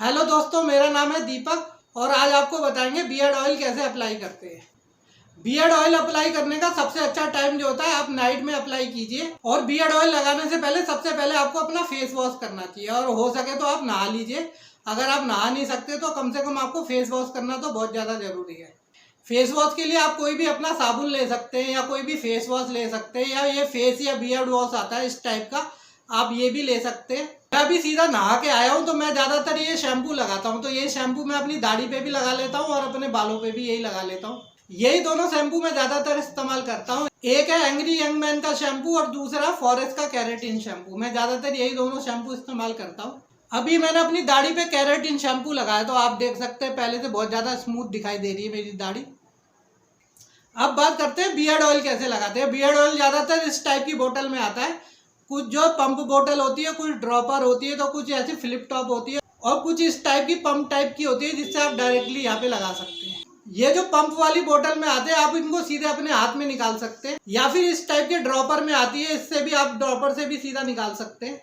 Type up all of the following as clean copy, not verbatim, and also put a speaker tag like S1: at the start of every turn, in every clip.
S1: Hello दोस्तों, मेरा नाम है दीपक और आज आपको बताएंगे बियर्ड ऑयल कैसे अप्लाई करते हैं। बियर्ड ऑयल अप्लाई करने का सबसे अच्छा टाइम जो होता है आप नाइट में अप्लाई कीजिए। और बियर्ड ऑयल लगाने से पहले सबसे पहले आपको अपना फेस वॉश करना चाहिए और हो सके तो आप नहा लीजिए। अगर आप नहा नहीं सकते तो कम से कम आपको फेस वॉश करना तो बहुत ज़्यादा ज़रूरी है। फेस वॉश के लिए आप कोई भी अपना साबुन ले सकते हैं या कोई भी फेस वॉश ले सकते हैं, या ये फेस या बियर्ड वॉश आता है इस टाइप का, आप ये भी ले सकते हैं। मैं अभी सीधा नहा के आया हूँ तो मैं ज़्यादातर ये शैम्पू लगाता हूँ, तो ये शैम्पू मैं अपनी दाढ़ी पे भी लगा लेता हूँ और अपने बालों पे भी यही लगा लेता हूँ। यही दोनों शैम्पू मैं ज़्यादातर इस्तेमाल करता हूँ। एक है एंग्री यंग मैन का शैम्पू और दूसरा फॉरेस्ट का कैरेटिन शैम्पू। मैं ज़्यादातर यही दोनों शैम्पू इस्तेमाल करता हूँ। अभी मैंने अपनी दाढ़ी पे कैरेटिन शैम्पू लगाया तो आप देख सकते हैं पहले से बहुत ज़्यादा स्मूथ दिखाई दे रही है मेरी दाढ़ी। अब बात करते हैं बियर्ड ऑयल कैसे लगाते हैं। बियर्ड ऑयल ज़्यादातर इस टाइप की बोतल में आता है। कुछ जो पंप बोतल होती है, कुछ ड्रॉपर होती है, तो कुछ ऐसी फ्लिप टॉप होती है और कुछ इस टाइप की पंप टाइप की होती है जिससे आप डायरेक्टली यहाँ पे लगा सकते हैं। ये जो पंप वाली बोतल में आते हैं आप इनको सीधे अपने हाथ में निकाल सकते हैं, या फिर इस टाइप के ड्रॉपर में आती है, इससे भी आप ड्रॉपर से भी सीधा निकाल सकते हैं।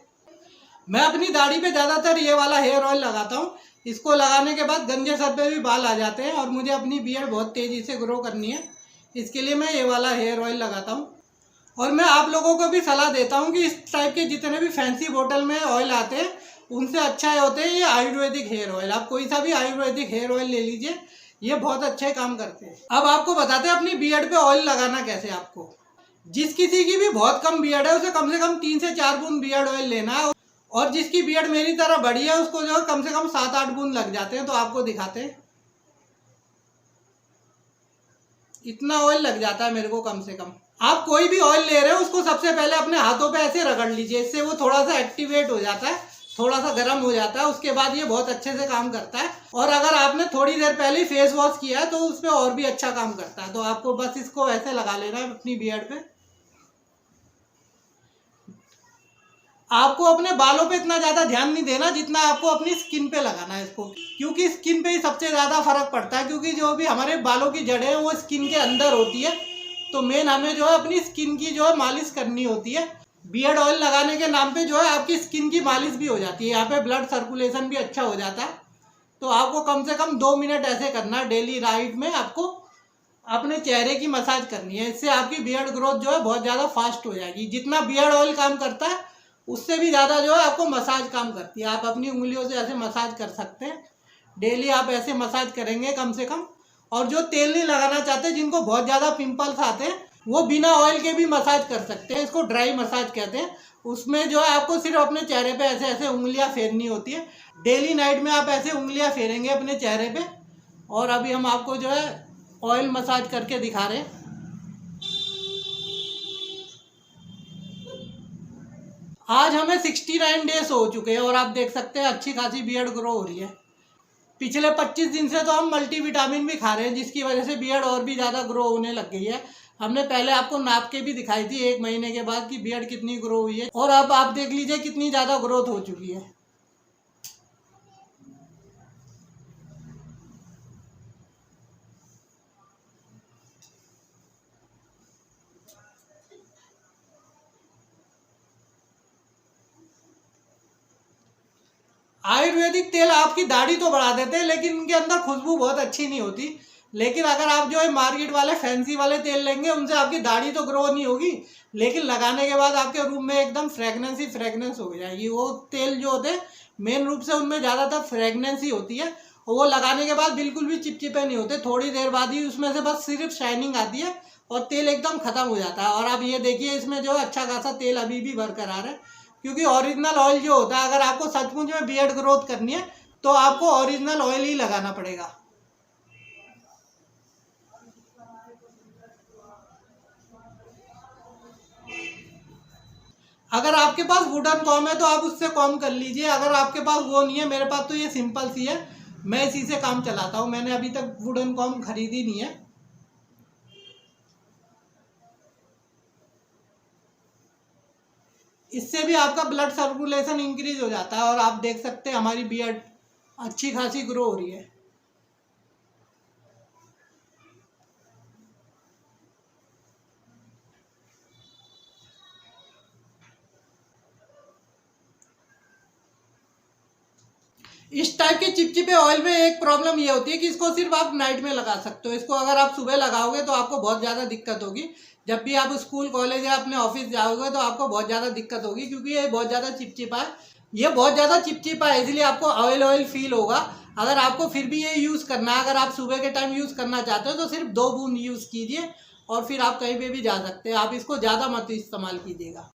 S1: मैं अपनी दाढ़ी पे ज़्यादातर ये वाला हेयर ऑयल लगाता हूँ। इसको लगाने के बाद गंजे सर पे भी बाल आ जाते हैं और मुझे अपनी बियर्ड बहुत तेज़ी से ग्रो करनी है, इसके लिए मैं ये वाला हेयर ऑयल लगाता हूँ। और मैं आप लोगों को भी सलाह देता हूँ कि इस टाइप के जितने भी फैंसी बोतल में ऑयल आते हैं उनसे अच्छा होते हैं ये आयुर्वेदिक हेयर ऑयल। आप कोई सा भी आयुर्वेदिक हेयर ऑयल ले लीजिए, ये बहुत अच्छे काम करते हैं। अब आपको बताते हैं अपनी बियर्ड पे ऑयल लगाना कैसे। आपको जिस किसी की भी बहुत कम बियर्ड है उसे कम से कम 3 से 4 बूंद बियर्ड ऑयल लेना है, और जिसकी बियर्ड मेरी तरह बड़ी है उसको जो कम से कम 7-8 बूंद लग जाते हैं। तो आपको दिखाते हैं, इतना ऑयल लग जाता है मेरे को कम से कम। आप कोई भी ऑयल ले रहे हो उसको सबसे पहले अपने हाथों पे ऐसे रगड़ लीजिए, इससे वो थोड़ा सा एक्टिवेट हो जाता है, थोड़ा सा गर्म हो जाता है। उसके बाद ये बहुत अच्छे से काम करता है। और अगर आपने थोड़ी देर पहले फेस वॉश किया है तो उसमें और भी अच्छा काम करता है। तो आपको बस इसको ऐसे लगा लेना है अपनी बियर्ड पे। आपको अपने बालों पे इतना ज़्यादा ध्यान नहीं देना जितना आपको अपनी स्किन पे लगाना है इसको, क्योंकि स्किन पे ही सबसे ज़्यादा फर्क पड़ता है। क्योंकि जो भी हमारे बालों की जड़ें हैं वो स्किन के अंदर होती है, तो मेन हमें जो है अपनी स्किन की जो है मालिश करनी होती है। बियर्ड ऑयल लगाने के नाम पे जो है आपकी स्किन की मालिश भी हो जाती है, यहाँ पे ब्लड सर्कुलेशन भी अच्छा हो जाता है। तो आपको कम से कम 2 मिनट ऐसे करना है डेली नाइट में। आपको अपने चेहरे की मसाज करनी है, इससे आपकी बियर्ड ग्रोथ जो है बहुत ज़्यादा फास्ट हो जाएगी। जितना बियर्ड ऑयल काम करता है उससे भी ज़्यादा जो है आपको मसाज काम करती है। आप अपनी उंगलियों से ऐसे मसाज कर सकते हैं, डेली आप ऐसे मसाज करेंगे कम से कम। और जो तेल नहीं लगाना चाहते, जिनको बहुत ज़्यादा पिंपल्स आते हैं, वो बिना ऑयल के भी मसाज कर सकते हैं। इसको ड्राई मसाज कहते हैं। उसमें जो है आपको सिर्फ अपने चेहरे पे ऐसे ऐसे उंगलियां फेरनी होती है। डेली नाइट में आप ऐसे उंगलियां फेरेंगे अपने चेहरे पे। और अभी हम आपको जो है ऑयल मसाज करके दिखा रहे हैं। आज हमें 69 डेज हो चुके हैं और आप देख सकते हैं अच्छी खासी बियर्ड ग्रो हो रही है। पिछले 25 दिन से तो हम मल्टीविटामिन भी खा रहे हैं, जिसकी वजह से बियर्ड और भी ज़्यादा ग्रो होने लग गई है। हमने पहले आपको नाप के भी दिखाई थी 1 महीने के बाद कि बियर्ड कितनी ग्रो हुई है, और अब आप देख लीजिए कितनी ज़्यादा ग्रोथ हो चुकी है। आयुर्वेदिक तेल आपकी दाढ़ी तो बढ़ा देते हैं लेकिन उनके अंदर खुशबू बहुत अच्छी नहीं होती। लेकिन अगर आप जो है मार्केट वाले फैंसी वाले तेल लेंगे उनसे आपकी दाढ़ी तो ग्रो नहीं होगी, लेकिन लगाने के बाद आपके रूम में एकदम फ्रेगनेंस ही फ्रेगनेंस हो जाएगी। वो तेल जो होते हैं मेन रूप से उनमें ज़्यादातर फ्रेगनेंस ही होती है, और वो लगाने के बाद बिल्कुल भी चिपचिपे नहीं होते। थोड़ी देर बाद ही उसमें से बस सिर्फ शाइनिंग आती है और तेल एकदम ख़त्म हो जाता है। और आप ये देखिए इसमें जो है अच्छा खासा तेल अभी भी बरकरार है, क्योंकि ओरिजिनल ऑयल जो होता है, अगर आपको सचमुच में बियर्ड ग्रोथ करनी है तो आपको ओरिजिनल ऑयल ही लगाना पड़ेगा। अगर आपके पास वुडन कॉम है तो आप उससे कॉम कर लीजिए। अगर आपके पास वो नहीं है, मेरे पास तो ये सिंपल सी है, मैं इसी से काम चलाता हूँ। मैंने अभी तक वुडन कॉम खरीदी नहीं है। इससे भी आपका ब्लड सर्कुलेशन इंक्रीज हो जाता है और आप देख सकते हैं हमारी बियर्ड अच्छी खासी ग्रो हो रही है। इस टाइप के चिपचिपे ऑयल में एक प्रॉब्लम ये होती है कि इसको सिर्फ आप नाइट में लगा सकते हो। इसको अगर आप सुबह लगाओगे तो आपको बहुत ज़्यादा दिक्कत होगी। जब भी आप स्कूल कॉलेज या अपने ऑफिस जाओगे तो आपको बहुत ज़्यादा दिक्कत होगी, क्योंकि ये बहुत ज़्यादा चिपचिपा है। ये बहुत ज़्यादा चिपचिपा है, इसलिए आपको ऑयल ऑयल फील होगा। अगर आपको फिर भी ये यूज़ करना है, अगर आप सुबह के टाइम यूज़ करना चाहते हो तो सिर्फ 2 बूंद यूज़ कीजिए और फिर आप कहीं पे भी जा सकते हैं। आप इसको ज़्यादा मत इस्तेमाल कीजिएगा।